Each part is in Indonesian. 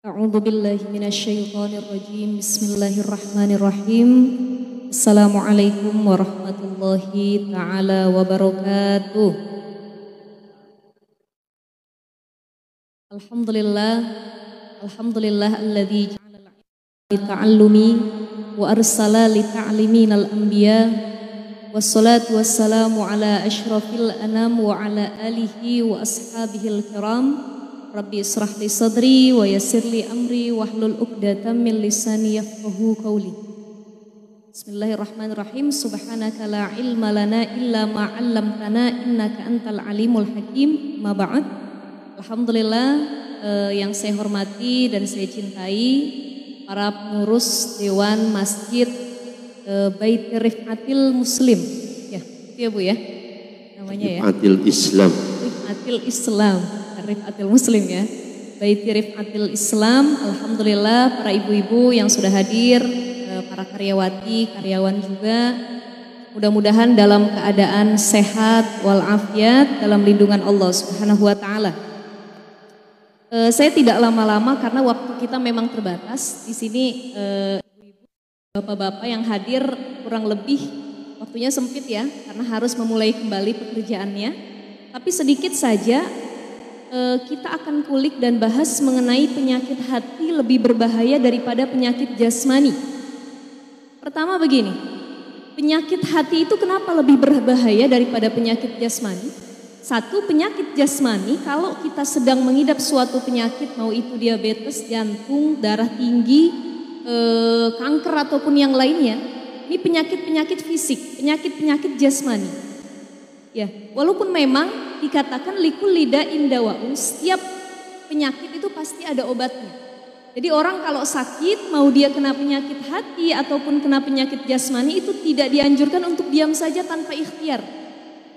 A'udzu billahi minasyaitonir rajim. Bismillahirrahmanirrahim. Assalamualaikum warahmatullahi taala wabarakatuh. Alhamdulillah alladzi ja'ala li ta'allumi wa arsala li ta'liminal anbiya wassalatu wassalamu ala asyrafil anam wa ala alihi wa ashabihil kiram. Rabbi israh li sadri wa yassir li amri wahlul 'uqdatam min lisani yafqahu qawli. Bismillahirrahmanirrahim. Subhanaka la ilma lana illa ma 'allamtana innaka antal alimul hakim. Ma ba'd. Alhamdulillah, yang saya hormati dan saya cintai para pengurus Dewan Masjid Bait Rifatil Muslim. Ya, itu ya Bu ya. Namanya ya. Rifatil Islam. Rifatil Islam. Rifatil Muslim ya, Baiti Rifatil Islam. Alhamdulillah para ibu-ibu yang sudah hadir, para karyawati, karyawan juga, mudah-mudahan dalam keadaan sehat walafiat dalam lindungan Allah Subhanahu wa taala. Saya tidak lama-lama karena waktu kita memang terbatas. Di sini bapak-bapak yang hadir kurang lebih waktunya sempit ya, karena harus memulai kembali pekerjaannya. Tapi sedikit saja kita akan kulik dan bahas mengenai penyakit hati lebih berbahaya daripada penyakit jasmani. Pertama begini, penyakit hati itu kenapa lebih berbahaya daripada penyakit jasmani? Satu, penyakit jasmani kalau kita sedang mengidap suatu penyakit, mau itu diabetes, jantung, darah tinggi, kanker ataupun yang lainnya, ini penyakit-penyakit fisik, penyakit-penyakit jasmani. Ya, walaupun memang dikatakan likulli da'in dawa'un, setiap penyakit itu pasti ada obatnya. Jadi orang kalau sakit, mau dia kena penyakit hati ataupun kena penyakit jasmani, itu tidak dianjurkan untuk diam saja tanpa ikhtiar.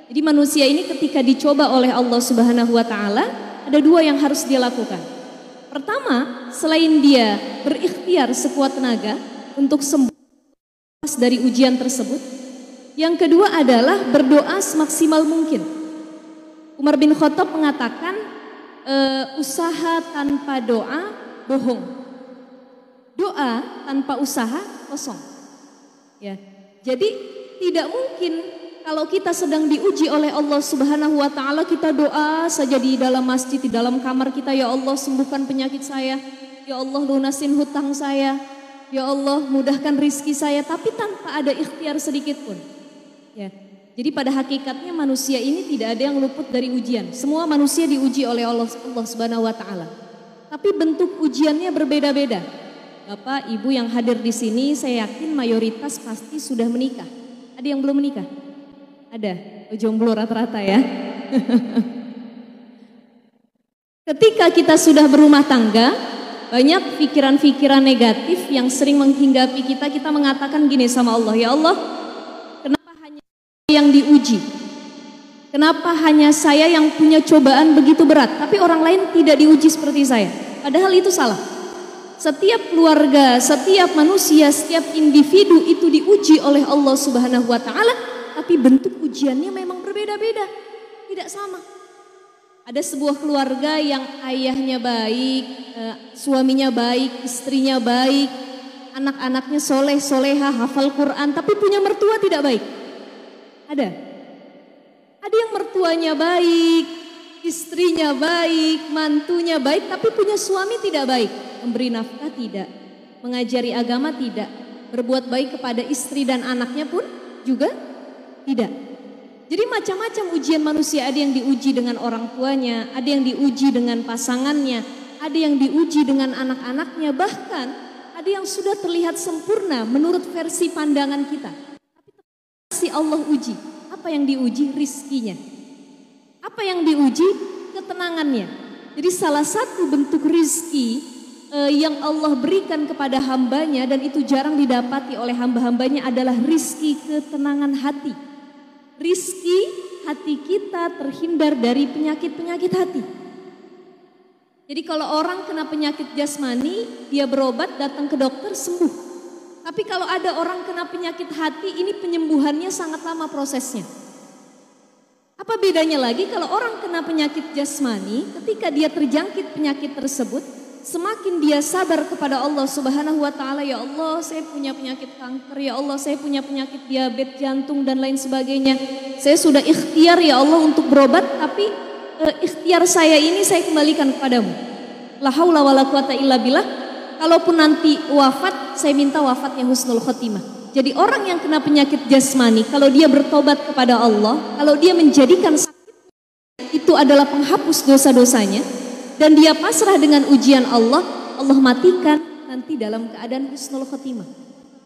Jadi manusia ini ketika dicoba oleh Allah Subhanahu wa taala, ada dua yang harus dia lakukan. Pertama, selain dia berikhtiar sekuat tenaga untuk sembuh dari ujian tersebut, yang kedua adalah berdoa semaksimal mungkin. Umar bin Khattab mengatakan, usaha tanpa doa bohong, doa tanpa usaha kosong. Ya, jadi tidak mungkin kalau kita sedang diuji oleh Allah Subhanahu wa taala, kita doa saja di dalam masjid, di dalam kamar kita, ya Allah sembuhkan penyakit saya, ya Allah lunasin hutang saya, ya Allah mudahkan rizki saya, tapi tanpa ada ikhtiar sedikit pun. Ya, jadi pada hakikatnya manusia ini tidak ada yang luput dari ujian. Semua manusia diuji oleh Allah Subhanahu wa taala. Tapi bentuk ujiannya berbeda-beda. Bapak, Ibu yang hadir di sini, saya yakin mayoritas pasti sudah menikah. Ada yang belum menikah? Ada, jomblo rata-rata ya. Ketika kita sudah berumah tangga, banyak pikiran-pikiran negatif yang sering menghinggapi kita. Kita mengatakan gini sama Allah, ya Allah, yang diuji, kenapa hanya saya yang punya cobaan begitu berat, tapi orang lain tidak diuji seperti saya? Padahal itu salah. Setiap keluarga, setiap manusia, setiap individu itu diuji oleh Allah Subhanahu wa taala, tapi bentuk ujiannya memang berbeda-beda, tidak sama. Ada sebuah keluarga yang ayahnya baik, suaminya baik, istrinya baik, anak-anaknya soleh, soleha, hafal Quran, tapi punya mertua tidak baik. Ada yang mertuanya baik, istrinya baik, mantunya baik, tapi punya suami tidak baik. Memberi nafkah tidak, mengajari agama tidak, berbuat baik kepada istri dan anaknya pun juga tidak. Jadi macam-macam ujian manusia, ada yang diuji dengan orang tuanya, ada yang diuji dengan pasangannya, ada yang diuji dengan anak-anaknya, bahkan ada yang sudah terlihat sempurna menurut versi pandangan kita. Si Allah uji, apa yang diuji? Rizkinya. Apa yang diuji? Ketenangannya. Jadi salah satu bentuk rizki yang Allah berikan kepada hambanya, dan itu jarang didapati oleh hamba-hambanya, adalah rizki ketenangan hati. Rizki hati kita terhindar dari penyakit-penyakit hati. Jadi kalau orang kena penyakit jasmani, dia berobat, datang ke dokter, sembuh. Tapi kalau ada orang kena penyakit hati, ini penyembuhannya sangat lama prosesnya. Apa bedanya lagi kalau orang kena penyakit jasmani, ketika dia terjangkit penyakit tersebut, Semakin dia sabar kepada Allah Subhanahu wa taala, ya Allah, saya punya penyakit kanker, ya Allah, saya punya penyakit diabetes, jantung dan lain sebagainya. Saya sudah ikhtiar ya Allah untuk berobat, tapi ikhtiar saya ini saya kembalikan kepadamu. La haula wala quwata illa billah. Kalaupun nanti wafat, saya minta wafatnya husnul khotimah. Jadi orang yang kena penyakit jasmani, kalau dia bertobat kepada Allah, kalau dia menjadikan sakit itu adalah penghapus dosa-dosanya, dan dia pasrah dengan ujian Allah, Allah matikan nanti dalam keadaan husnul khotimah.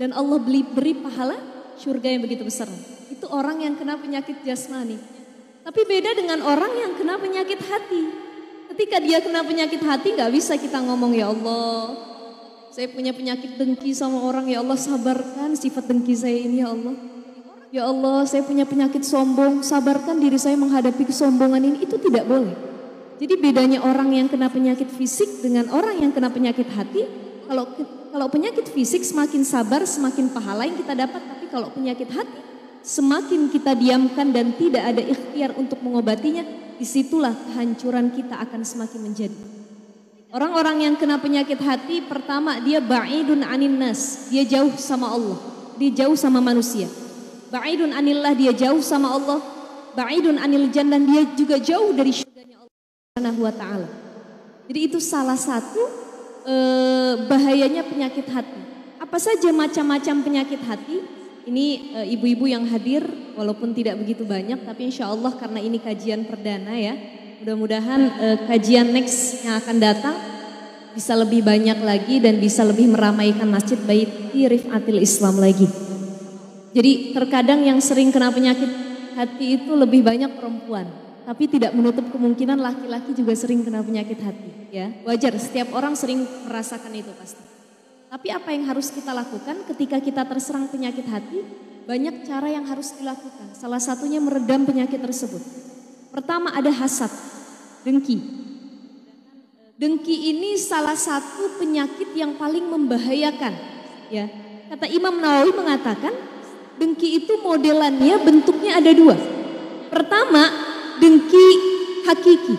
Dan Allah beri pahala surga yang begitu besar. Itu orang yang kena penyakit jasmani. Tapi beda dengan orang yang kena penyakit hati. Ketika dia kena penyakit hati, gak bisa kita ngomong, ya Allah, saya punya penyakit dengki sama orang, ya Allah sabarkan sifat dengki saya ini ya Allah. Ya Allah, saya punya penyakit sombong, sabarkan diri saya menghadapi kesombongan ini. Itu tidak boleh. Jadi bedanya orang yang kena penyakit fisik dengan orang yang kena penyakit hati, kalau penyakit fisik semakin sabar semakin pahala yang kita dapat, tapi kalau penyakit hati semakin kita diamkan dan tidak ada ikhtiar untuk mengobatinya, disitulah kehancuran kita akan semakin menjadi. Orang-orang yang kena penyakit hati, pertama dia ba'idun anin nas, dia jauh sama Allah, dia jauh sama manusia. Ba'idun anillah, dia jauh sama Allah. Ba'idun anil jannah, dia juga jauh dari syurganya Allah Subhanahu wa taala. Jadi itu salah satu bahayanya penyakit hati. Apa saja macam-macam penyakit hati? Ini ibu-ibu yang hadir walaupun tidak begitu banyak, tapi insya Allah karena ini kajian perdana ya, mudah-mudahan kajian next yang akan datang bisa lebih banyak lagi dan bisa lebih meramaikan Masjid Baiti Rifatil Islam lagi. Jadi terkadang yang sering kena penyakit hati itu lebih banyak perempuan, tapi tidak menutup kemungkinan laki-laki juga sering kena penyakit hati. Ya, wajar, setiap orang sering merasakan itu pasti. Tapi apa yang harus kita lakukan ketika kita terserang penyakit hati? Banyak cara yang harus dilakukan. Salah satunya meredam penyakit tersebut. Pertama ada hasad, dengki. Dengki ini salah satu penyakit yang paling membahayakan. Ya, kata Imam Nawawi mengatakan, dengki itu modelannya bentuknya ada dua. Pertama, dengki hakiki.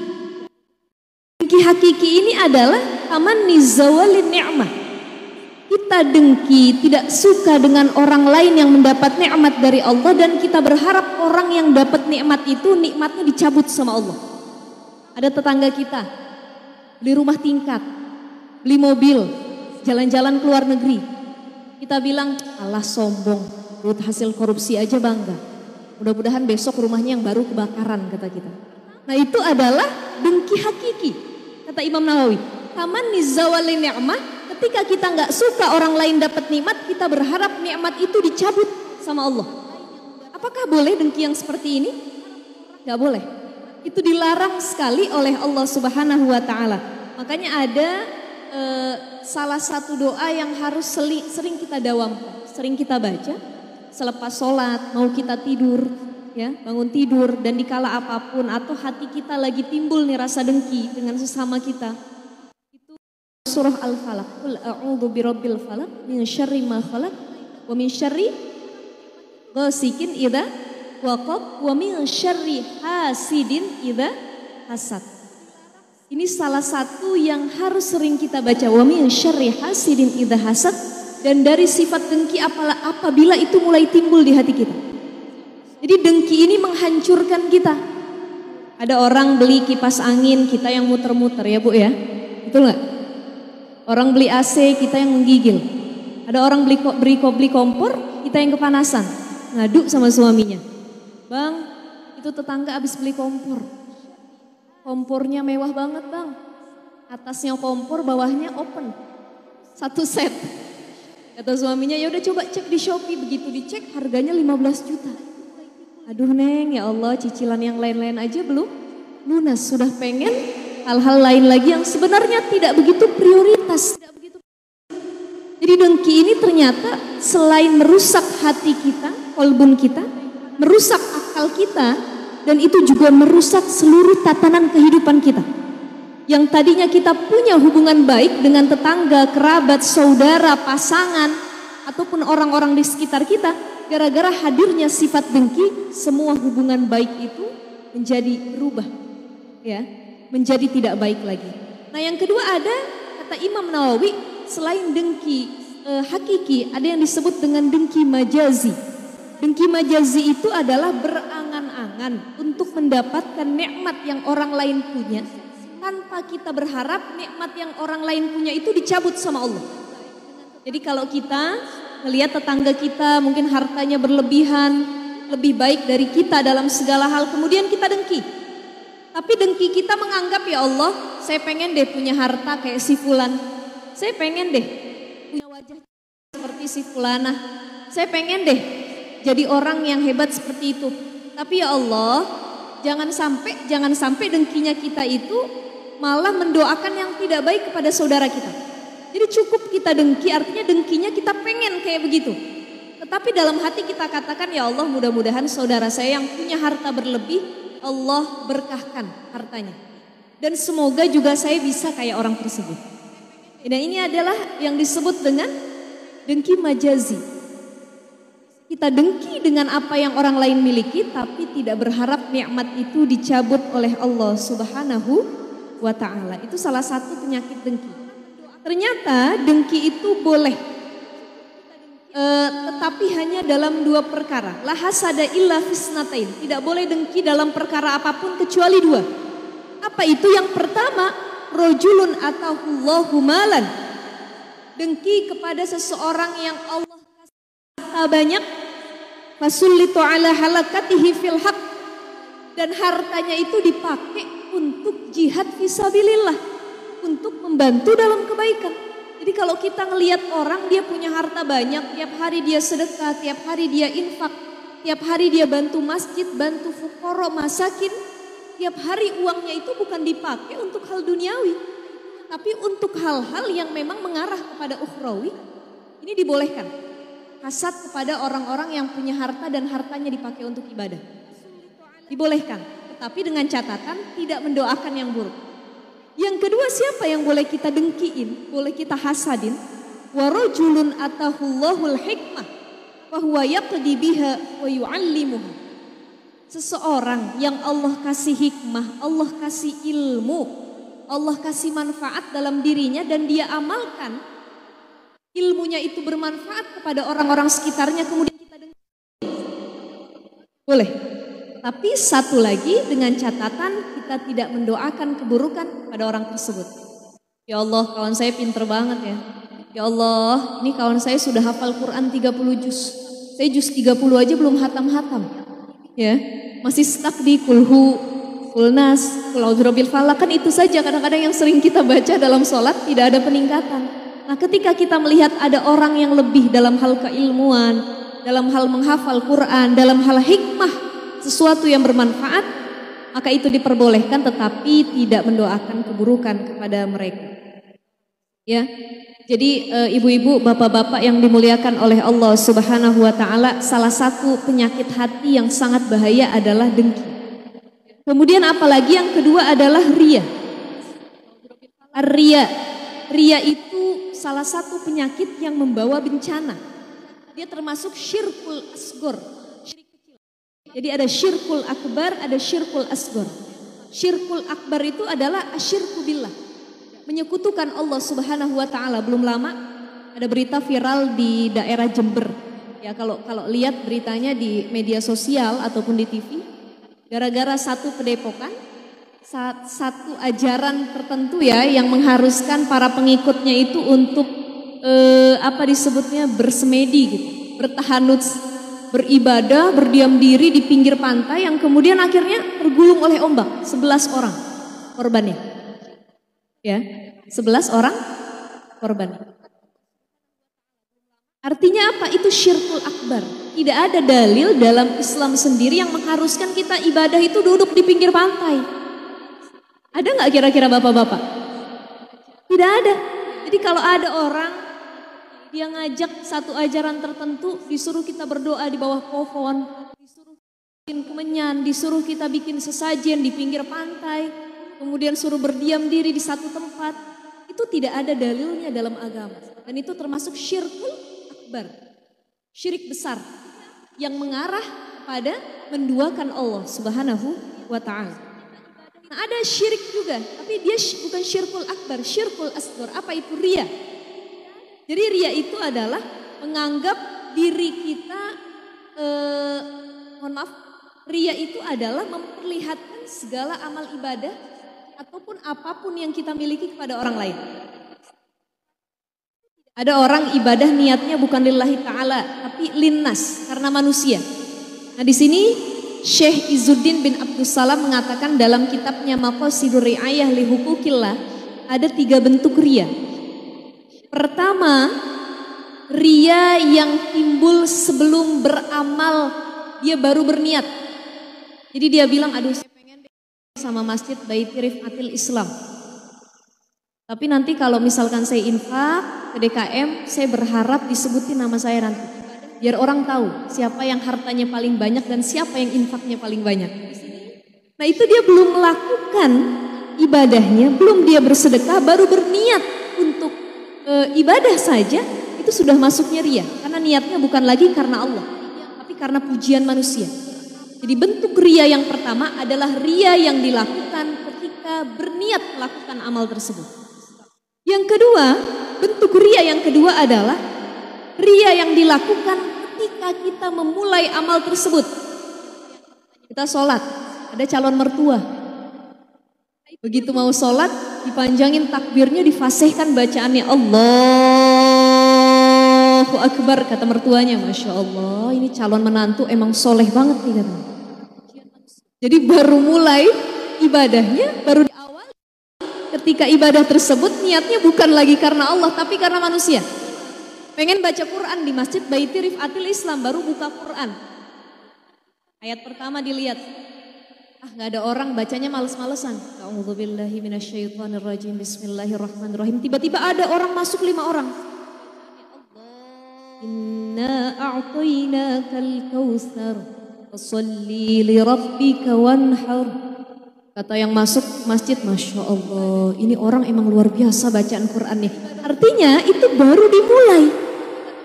Dengki hakiki ini adalah tamanni zawalin ni'mah. Kita dengki, tidak suka dengan orang lain yang mendapat nikmat dari Allah, dan kita berharap orang yang dapat nikmat itu nikmatnya dicabut sama Allah. Ada tetangga kita beli rumah tingkat, beli mobil, jalan-jalan ke luar negeri. Kita bilang, alah sombong, duit hasil korupsi aja bangga. Mudah-mudahan besok rumahnya yang baru kebakaran, kata kita. Nah itu adalah dengki hakiki, kata Imam Nawawi. Tamanni zawalin ni'mah, ketika kita nggak suka orang lain dapat nikmat, kita berharap nikmat itu dicabut sama Allah. Apakah boleh dengki yang seperti ini? Nggak boleh. Itu dilarang sekali oleh Allah Subhanahu wa taala. Makanya ada salah satu doa yang harus sering kita dawamkan, sering kita baca selepas sholat, mau kita tidur, ya, bangun tidur, dan dikala apapun atau hati kita lagi timbul nih rasa dengki dengan sesama kita. Itu surah Al-Falaq, qul a'udzu birabbil falaq min syarri ma khalaq wa min syarri ghasikin idza waqab wa min syarri hasidin idza hasad. Ini salah satu yang harus sering kita baca, wa min syarri hasidin idza hasad, dan dari sifat dengki apabila itu mulai timbul di hati kita. Jadi dengki ini menghancurkan kita. Ada orang beli kipas angin, kita yang muter-muter ya Bu ya, betul nggak? Orang beli AC, kita yang menggigil. Ada orang beli kompor, kita yang kepanasan, ngadu sama suaminya. Bang, itu tetangga habis beli kompor. Kompornya mewah banget bang. Atasnya kompor, bawahnya open. Satu set. Kata suaminya, ya udah coba cek di Shopee. Begitu dicek harganya 15 juta. Aduh Neng, ya Allah, cicilan yang lain-lain aja belum lunas. Sudah pengen hal-hal lain lagi yang sebenarnya tidak begitu prioritas. Jadi dengki ini ternyata selain merusak hati kita, kolbun kita, merusak akal kita, dan itu juga merusak seluruh tatanan kehidupan kita. Yang tadinya kita punya hubungan baik dengan tetangga, kerabat, saudara, pasangan, ataupun orang-orang di sekitar kita, gara-gara hadirnya sifat dengki, semua hubungan baik itu menjadi berubah, ya, menjadi tidak baik lagi. Nah yang kedua ada kata Imam Nawawi, selain dengki hakiki, ada yang disebut dengan dengki majazi. Dengki majazi itu adalah berangan-angan untuk mendapatkan nikmat yang orang lain punya, tanpa kita berharap nikmat yang orang lain punya itu dicabut sama Allah. Jadi kalau kita melihat tetangga kita mungkin hartanya berlebihan, lebih baik dari kita dalam segala hal, kemudian kita dengki. Tapi dengki kita menganggap, ya Allah, saya pengen deh punya harta kayak si fulan. Saya pengen deh punya wajah seperti si fulanah. Saya pengen deh jadi orang yang hebat seperti itu. Tapi ya Allah, jangan sampai dengkinya kita itu malah mendoakan yang tidak baik kepada saudara kita. Jadi cukup kita dengki, artinya dengkinya kita pengen kayak begitu. Tetapi dalam hati kita katakan, ya Allah, mudah-mudahan saudara saya yang punya harta berlebih, Allah berkahkan hartanya. Dan semoga juga saya bisa kayak orang tersebut. Dan ini adalah yang disebut dengan dengki majazi. Kita dengki dengan apa yang orang lain miliki, tapi tidak berharap nikmat itu dicabut oleh Allah Subhanahu wa ta'ala. Itu salah satu penyakit dengki. Ternyata dengki itu boleh, tetapi hanya dalam dua perkara. La hasada illa fisnatain. Tidak boleh dengki dalam perkara apapun kecuali dua. Apa itu? Yang pertama, rojulun atahullahu malan. Dengki kepada seseorang yang Allah kasih harta banyak. Fasullitu ala halakatihi fil haq. Dan hartanya itu dipakai untuk jihad fisabilillah, untuk membantu dalam kebaikan. Jadi kalau kita ngelihat orang dia punya harta banyak, tiap hari dia sedekah, tiap hari dia infak, tiap hari dia bantu masjid, bantu fukara, masakin, tiap hari uangnya itu bukan dipakai untuk hal duniawi, tapi untuk hal-hal yang memang mengarah kepada ukhrawi, ini dibolehkan. Hasad kepada orang-orang yang punya harta dan hartanya dipakai untuk ibadah. Dibolehkan, tetapi dengan catatan tidak mendoakan yang buruk. Yang kedua, siapa yang boleh kita dengkiin, boleh kita hasadin? Wa rajulun atahullahul hikmah wa huwa yaqdi biha wa yu'allimuha. Seseorang yang Allah kasih hikmah, Allah kasih ilmu, Allah kasih manfaat dalam dirinya dan dia amalkan. Ilmunya itu bermanfaat kepada orang-orang sekitarnya, kemudian kita dengki. Boleh. Tapi satu lagi, dengan catatan kita tidak mendoakan keburukan pada orang tersebut. Ya Allah, kawan saya pinter banget ya. Ya Allah, ini kawan saya sudah hafal Quran 30 juz. Saya juz 30 aja belum hatam-hatam. Ya, masih stuck di kulhu, kulnas, kulaudrobil falak. Kan itu saja kadang-kadang yang sering kita baca dalam sholat, tidak ada peningkatan. Nah, ketika kita melihat ada orang yang lebih dalam hal keilmuan, dalam hal menghafal Quran, dalam hal hikmah, sesuatu yang bermanfaat, maka itu diperbolehkan, tetapi tidak mendoakan keburukan kepada mereka. Ya, jadi ibu-ibu, bapak-bapak yang dimuliakan oleh Allah Subhanahu wa ta'ala, salah satu penyakit hati yang sangat bahaya adalah dengki. Kemudian apalagi yang kedua adalah ria. Ria itu salah satu penyakit yang membawa bencana. Dia termasuk syirkul asgor. Jadi ada syirkul akbar, ada syirkul asgor. Syirkul akbar itu adalah asyirku billah, menyekutukan Allah Subhanahu wa ta'ala. Belum lama ada berita viral di daerah Jember. Ya, kalau lihat beritanya di media sosial ataupun di TV, gara-gara satu pedepokan, satu ajaran tertentu ya yang mengharuskan para pengikutnya itu untuk apa disebutnya bersemedi gitu, bertahanuts, beribadah, berdiam diri di pinggir pantai yang kemudian akhirnya tergulung oleh ombak. 11 orang korbannya. Ya, 11 orang korban. Artinya apa? Itu syirkul akbar. Tidak ada dalil dalam Islam sendiri yang mengharuskan kita ibadah itu duduk di pinggir pantai. Ada nggak kira-kira bapak-bapak? Tidak ada. Jadi kalau ada orang dia ngajak satu ajaran tertentu, disuruh kita berdoa di bawah pohon, disuruh bikin kemenyan, disuruh kita bikin sesajen di pinggir pantai, kemudian suruh berdiam diri di satu tempat, itu tidak ada dalilnya dalam agama. Dan itu termasuk syirkul akbar, syirik besar yang mengarah pada menduakan Allah Subhanahu wa ta'ala. Nah, ada syirik juga, tapi dia bukan syirkul akbar, syirkul asghar. Apa itu ria? Jadi ria itu adalah menganggap diri kita, mohon maaf, ria itu adalah memperlihatkan segala amal ibadah ataupun apapun yang kita miliki kepada orang lain. Ada orang ibadah niatnya bukan lillahi ta'ala, tapi linnas, karena manusia. Nah di sini Syekh Izzuddin bin Abdussalam mengatakan dalam kitabnya Maqasidur Ri'ayah li Hukukillah, ada 3 bentuk ria. Pertama, ria yang timbul sebelum beramal, dia baru berniat. Jadi dia bilang, aduh saya pengen sama masjid Baiti Rifatil Islam. Tapi nanti kalau misalkan saya infak ke DKM, saya berharap disebutin nama saya nanti. Biar orang tahu siapa yang hartanya paling banyak dan siapa yang infaknya paling banyak. Nah itu dia belum melakukan ibadahnya, belum dia bersedekah, baru berniat untuk ibadah saja, itu sudah masuknya ria. Karena niatnya bukan lagi karena Allah, tapi karena pujian manusia. Jadi bentuk ria yang pertama adalah ria yang dilakukan ketika berniat melakukan amal tersebut. Yang kedua, bentuk ria yang kedua adalah ria yang dilakukan ketika kita memulai amal tersebut. Kita sholat, ada calon mertua. Begitu mau sholat, dipanjangin takbirnya, difasihkan bacaannya Allahu Akbar, kata mertuanya, Masya Allah ini calon menantu emang soleh banget nih katanya. Jadi baru mulai ibadahnya, baru di awal ketika ibadah tersebut niatnya bukan lagi karena Allah tapi karena manusia. Pengen baca Quran di Masjid Baiti Rifatil Islam, baru buka Quran. Ayat pertama dilihat, nggak ada orang, bacanya males-malesan. A'udzubillahi minasyaitonirrajim, bismillahirrahmanirrahim. Tiba-tiba ada orang masuk 5 orang. Inna a'tainakal kautsar fasholli li rabbika wanhar. Kata yang masuk masjid, Masya Allah, ini orang emang luar biasa bacaan Qurannya. Artinya itu baru dimulai,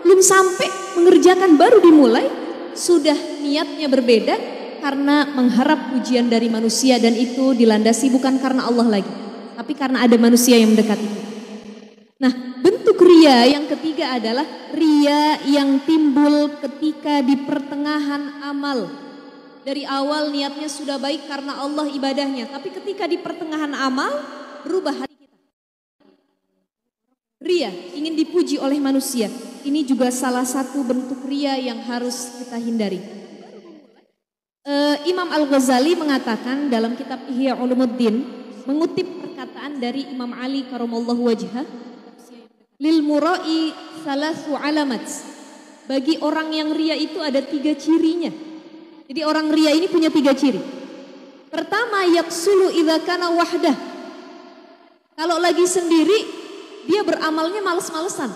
belum sampai mengerjakan, baru dimulai, sudah niatnya berbeda karena mengharap pujian dari manusia, dan itu dilandasi bukan karena Allah lagi, tapi karena ada manusia yang mendekati. Nah, bentuk ria yang ketiga adalah ria yang timbul ketika di pertengahan amal. Dari awal niatnya sudah baik karena Allah ibadahnya, tapi ketika di pertengahan amal berubah hati kita. Ria, ingin dipuji oleh manusia. Ini juga salah satu bentuk ria yang harus kita hindari. Imam Al-Ghazali mengatakan dalam kitab Ihya Ulumuddin, mengutip perkataan dari Imam Ali karamallahu wajhah, lil mura'i salasu alamat. Bagi orang yang ria itu ada 3 cirinya. Jadi orang ria ini punya 3 ciri. Pertama, yaksulu idza kana wahdah. Kalau lagi sendiri, dia beramalnya males-malesan.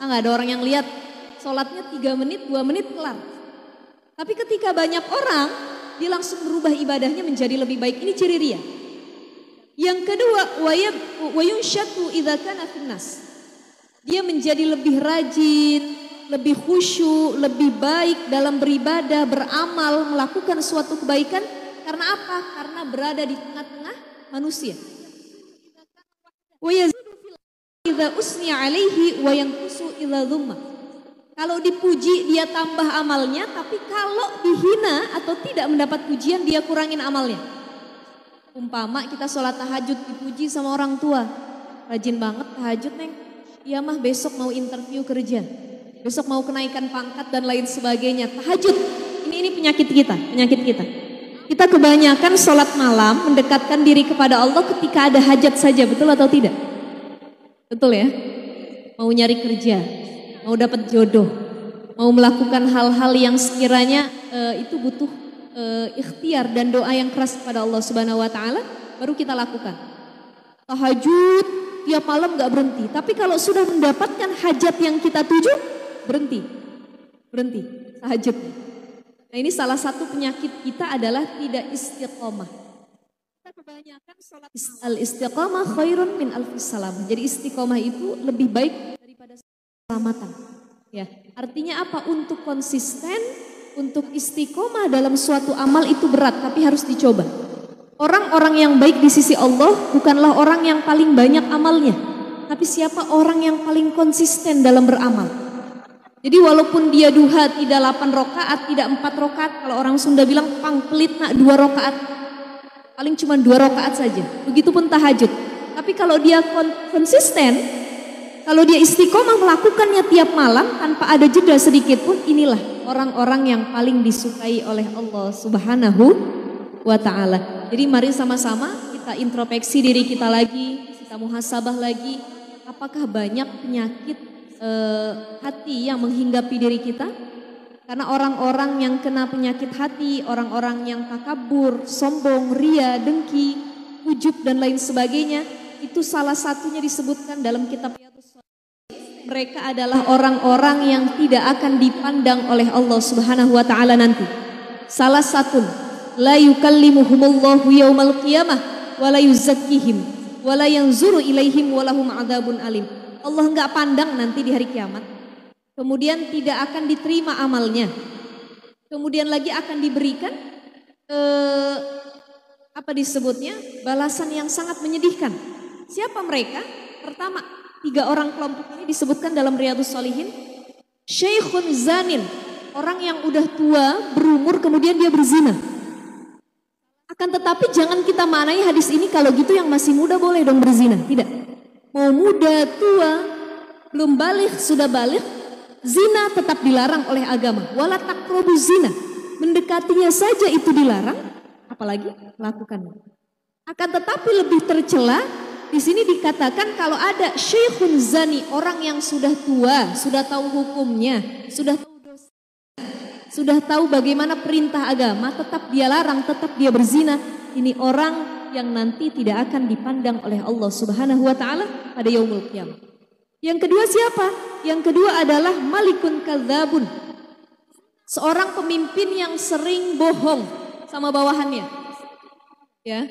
Nggak ada orang yang lihat, sholatnya 3 menit, 2 menit kelar. Tapi ketika banyak orang, dia langsung berubah ibadahnya menjadi lebih baik. Ini ciri ria. Yang kedua, wayunsyatu idza kana finnas. Dia menjadi lebih rajin, lebih khusyuk, lebih baik dalam beribadah, beramal, melakukan suatu kebaikan. Karena apa? Karena berada di tengah-tengah manusia. Wa yazidu fil idza usniya alaihi wa yanqusu idza dhumma. Kalau dipuji dia tambah amalnya, tapi kalau dihina atau tidak mendapat pujian dia kurangin amalnya. Umpama kita sholat tahajud dipuji sama orang tua, rajin banget tahajud neng, iya mah besok mau interview kerja, besok mau kenaikan pangkat dan lain sebagainya. Tahajud, ini penyakit kita. Kita kebanyakan sholat malam mendekatkan diri kepada Allah ketika ada hajat saja, betul atau tidak? Betul ya? Mau nyari kerja, mau dapat jodoh, mau melakukan hal-hal yang sekiranya itu butuh ikhtiar dan doa yang keras kepada Allah Subhanahu wa taala, baru kita lakukan. Tahajud tiap malam gak berhenti, tapi kalau sudah mendapatkan hajat yang kita tuju, berhenti tahajud. Nah ini salah satu penyakit kita adalah tidak istiqomah. Kita kebanyakan sholat al-istiqomah khairun min alfis salam. Jadi istiqomah itu lebih baik daripada keselamatan. Ya, artinya apa? Untuk konsisten, untuk istiqomah dalam suatu amal itu berat, tapi harus dicoba. Orang-orang yang baik di sisi Allah bukanlah orang yang paling banyak amalnya, tapi siapa orang yang paling konsisten dalam beramal. Jadi walaupun dia duha tidak 8 rakaat, tidak 4 rakaat, kalau orang Sunda bilang pangpelit nak 2 rakaat, paling cuma 2 rakaat saja. Begitupun tahajud. Tapi kalau dia konsisten, kalau dia istiqomah melakukannya tiap malam tanpa ada jeda sedikit pun, inilah orang-orang yang paling disukai oleh Allah Subhanahu wa ta'ala. Jadi mari sama-sama kita introspeksi diri kita lagi, kita muhasabah lagi, apakah banyak penyakit hati yang menghinggapi diri kita? Karena orang-orang yang kena penyakit hati, orang-orang yang takabur, sombong, ria, dengki, ujub dan lain sebagainya, itu salah satunya disebutkan dalam kitab mereka adalah orang-orang yang tidak akan dipandang oleh Allah Subhanahu wa ta'ala nanti. Salah satu, la yukallimuhumullahu yaumal qiyamah wa la yuzakkihim wa la yanzuru ilaihim wa lahum adzabun alim. Allah enggak pandang nanti di hari kiamat. Kemudian tidak akan diterima amalnya. Kemudian lagi akan diberikan apa disebutnya? Balasan yang sangat menyedihkan. Siapa mereka? Pertama, 3 orang kelompok ini disebutkan dalam Riyadhus Shalihin. Syekhun zanin, orang yang udah tua, berumur, kemudian dia berzina. Akan tetapi jangan kita maknai hadis ini kalau gitu yang masih muda boleh dong berzina. Tidak. Mau muda, tua, belum balik, sudah balik, zina tetap dilarang oleh agama. Wala taqrabu zina, mendekatinya saja itu dilarang, apalagi melakukannya. Akan tetapi lebih tercela, di sini dikatakan kalau ada syekhun zani, orang yang sudah tua, sudah tahu hukumnya, sudah tahu dosa, sudah tahu bagaimana perintah agama, tetap dia larang, tetap dia berzina. Ini orang yang nanti tidak akan dipandang oleh Allah Subhanahu wa ta'ala pada yaumul qiyamah. Yang kedua siapa? Yang kedua adalah malikun kadzabun, seorang pemimpin yang sering bohong sama bawahannya. Ya.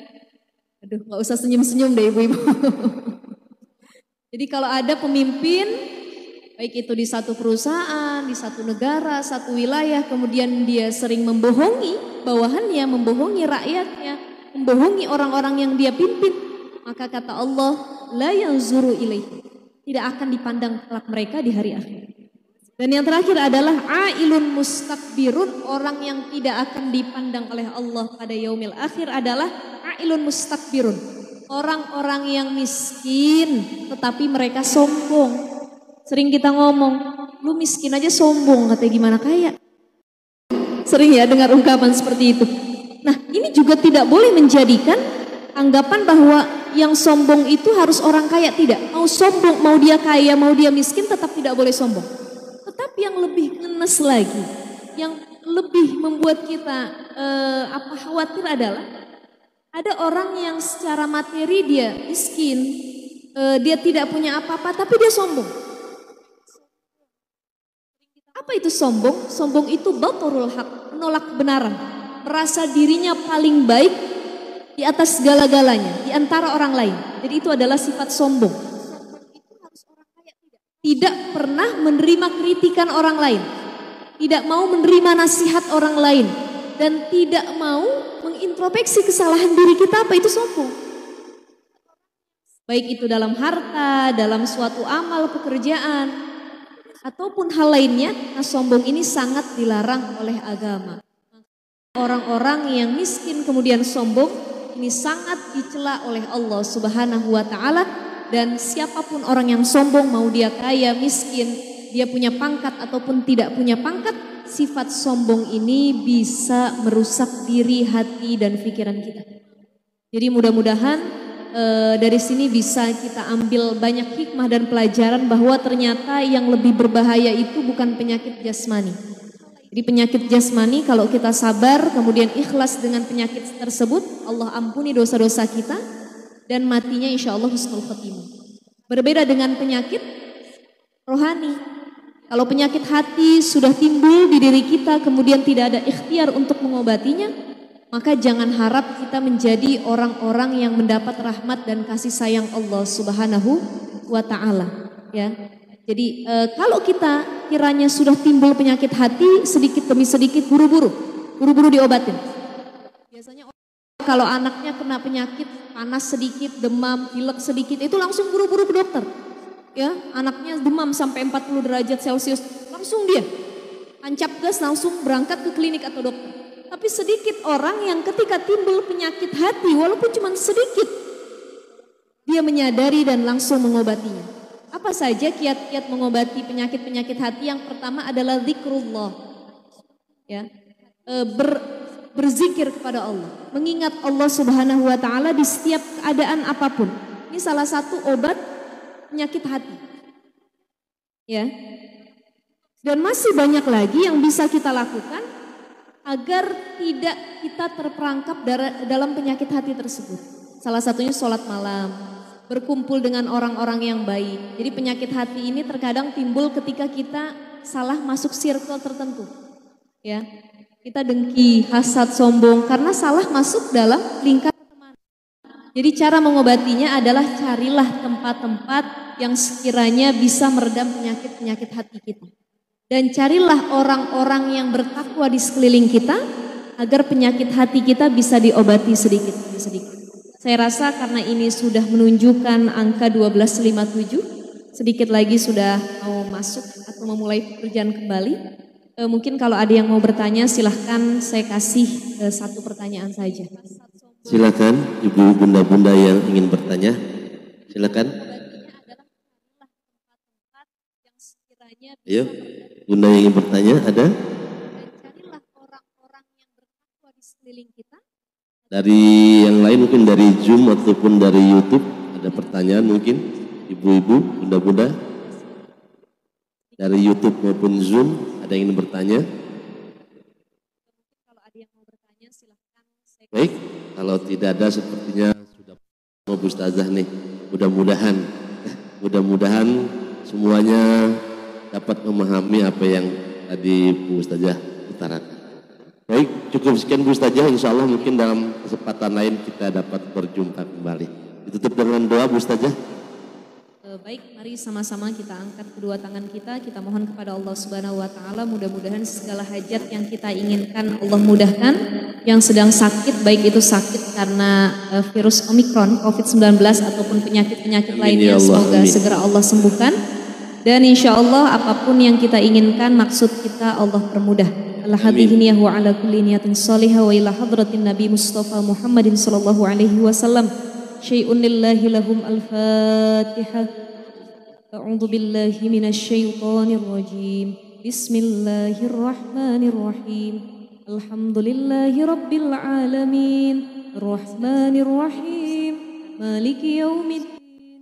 Aduh, gak usah senyum-senyum deh ibu-ibu. Jadi kalau ada pemimpin, baik itu di satu perusahaan, di satu negara, satu wilayah, kemudian dia sering membohongi bawahannya, membohongi rakyatnya, membohongi orang-orang yang dia pimpin, maka kata Allah, la yanzuru ilaihi, tidak akan dipandang kelak mereka di hari akhir. Dan yang terakhir adalah ailun mustakbirun, orang yang tidak akan dipandang oleh Allah pada yaumil akhir adalah ailun mustakbirun, orang-orang yang miskin tetapi mereka sombong. Sering kita ngomong, lu miskin aja sombong, katanya gimana kaya. Sering ya dengar ungkapan seperti itu. Nah, ini juga tidak boleh menjadikan anggapan bahwa yang sombong itu harus orang kaya. Tidak, mau sombong, mau dia kaya, mau dia miskin, tetap tidak boleh sombong. Tetapi yang lebih ngenes lagi, yang lebih membuat kita khawatir adalah ada orang yang secara materi dia miskin, dia tidak punya apa-apa, tapi dia sombong. Apa itu sombong? Sombong itu baturul haq, menolak kebenaran, merasa dirinya paling baik di atas segala-galanya, di antara orang lain. Jadi itu adalah sifat sombong. Tidak pernah menerima kritikan orang lain, tidak mau menerima nasihat orang lain, dan tidak mau mengintrospeksi kesalahan diri kita. Apa itu sombong? Baik itu dalam harta, dalam suatu amal, pekerjaan, ataupun hal lainnya. Nah, sombong ini sangat dilarang oleh agama. Orang-orang yang miskin kemudian sombong, ini sangat dicela oleh Allah Subhanahu wa ta'ala. Dan siapapun orang yang sombong, mau dia kaya, miskin, dia punya pangkat ataupun tidak punya pangkat, sifat sombong ini bisa merusak diri, hati, dan pikiran kita. Jadi mudah-mudahan dari sini bisa kita ambil banyak hikmah dan pelajaran bahwa ternyata yang lebih berbahaya itu bukan penyakit jasmani. Jadi penyakit jasmani kalau kita sabar kemudian ikhlas dengan penyakit tersebut, Allah ampuni dosa-dosa kita dan matinya insya Allah husnul khotimah. Berbeda dengan penyakit rohani. Kalau penyakit hati sudah timbul di diri kita kemudian tidak ada ikhtiar untuk mengobatinya, maka jangan harap kita menjadi orang-orang yang mendapat rahmat dan kasih sayang Allah Subhanahu wa ta'ala. Ya. Jadi kalau kita kiranya sudah timbul penyakit hati, sedikit demi sedikit buru-buru diobatin. Biasanya kalau anaknya kena penyakit panas sedikit, demam, pilek sedikit, itu langsung buru-buru ke dokter. Ya, anaknya demam sampai 40 derajat Celcius, langsung dia tancap gas langsung berangkat ke klinik atau dokter. Tapi sedikit orang yang ketika timbul penyakit hati, walaupun cuma sedikit, dia menyadari dan langsung mengobatinya. Apa saja kiat-kiat mengobati penyakit-penyakit hati? Yang pertama adalah zikrullah. Ya, berzikir kepada Allah, mengingat Allah Subhanahu wa taala di setiap keadaan apapun. Ini salah satu obat penyakit hati. Ya. Dan masih banyak lagi yang bisa kita lakukan agar tidak kita terperangkap dalam penyakit hati tersebut. Salah satunya sholat malam, berkumpul dengan orang-orang yang baik. Jadi penyakit hati ini terkadang timbul ketika kita salah masuk circle tertentu. Ya, kita dengki, hasad, sombong karena salah masuk dalam lingkaran teman. Jadi cara mengobatinya adalah carilah tempat-tempat yang sekiranya bisa meredam penyakit-penyakit hati kita. Dan carilah orang-orang yang bertakwa di sekeliling kita agar penyakit hati kita bisa diobati sedikit demi sedikit. Saya rasa karena ini sudah menunjukkan angka 12.57, sedikit lagi sudah mau masuk atau memulai pekerjaan kembali. Mungkin kalau ada yang mau bertanya silahkan, saya kasih satu pertanyaan saja. Silakan ibu bunda-bunda yang ingin bertanya, silakan. Ayo, bunda yang ingin bertanya ada? Carilah orang-orang yang bertakwa di sekeliling kita. Dari yang lain mungkin dari Zoom ataupun dari YouTube ada pertanyaan mungkin ibu-ibu, bunda-bunda dari YouTube maupun Zoom ada yang ingin bertanya? Kalau ada yang mau bertanya silahkan. Baik, kalau tidak ada sepertinya sudah mau Bu Ustazah nih. Mudah-mudahan semuanya dapat memahami apa yang tadi Bu Ustazah utarakan. Baik, cukup sekian Bu Ustazah. Insya Allah mungkin dalam kesempatan lain kita dapat berjumpa kembali. Ditutup dengan doa Bu Ustazah. Baik, mari sama-sama kita angkat kedua tangan kita mohon kepada Allah Subhanahu wa taala, mudah-mudahan segala hajat yang kita inginkan Allah mudahkan. Yang sedang sakit, baik itu sakit karena virus Omikron, COVID-19 ataupun penyakit-penyakit lainnya, semoga segera Allah sembuhkan. Dan insya Allah apapun yang kita inginkan, maksud kita Allah permudah. Al-hadhihi niyah wa ala kulli niyatin salihah wa ila hadratin Nabi Mustafa Muhammadin sallallahu alaihi wasallam. Syai'un lillahi lahum al-fatihah. A'udzu billahi minasy syaithanir rajim. Bismillahirrahmanirrahim. Alhamdulillahi rabbil alamin. Ar-rahmanir rahim. Maliki yaumiddin.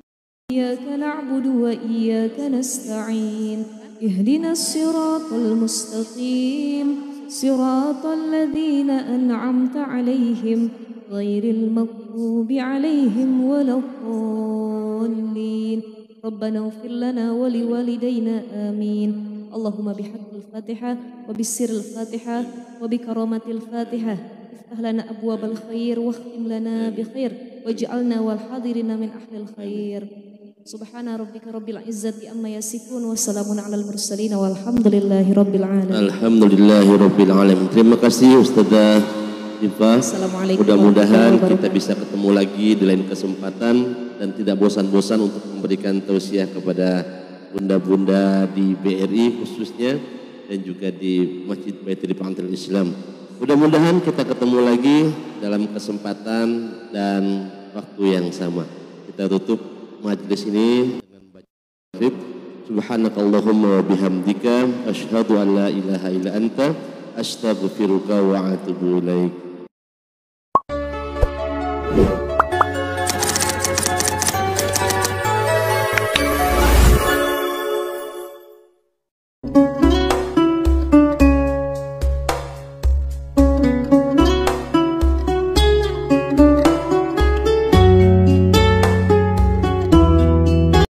Iyyaka na'budu wa iyyaka nasta'in. Ihdinas siratal mustaqim. Siratal ladzina an'amta 'alaihim ghairil maghdubi 'alaihim waladdallin. Rabbana ighfir lana wa liwalidayna amin. Allahumma bihaqqil Fatihah wa bisirril Fatihah wa bikaramatil Fatihah iftah lana abwabal khair wa khtim lana bi khair waj'alna wal hadirina min ahlil khair. Subhana rabbika rabbil izzati amma yasifun wa salamun alal mursalin walhamdulillahi rabbil alamin. Alhamdulillahi rabbil alamin. Terima kasih Ustazah Diva. Mudah-mudahan kita bisa ketemu lagi di lain kesempatan dan tidak bosan-bosan untuk memberikan tausiah kepada bunda-bunda di BRI khususnya dan juga di Masjid Baitir Pantil Islam. Mudah-mudahan kita ketemu lagi dalam kesempatan dan waktu yang sama. Kita tutup majlis ini dengan baca Subhanakallahumma wa bihamdika asyhadu an la ilaha illa anta astaghfiruka wa atubu ilaik.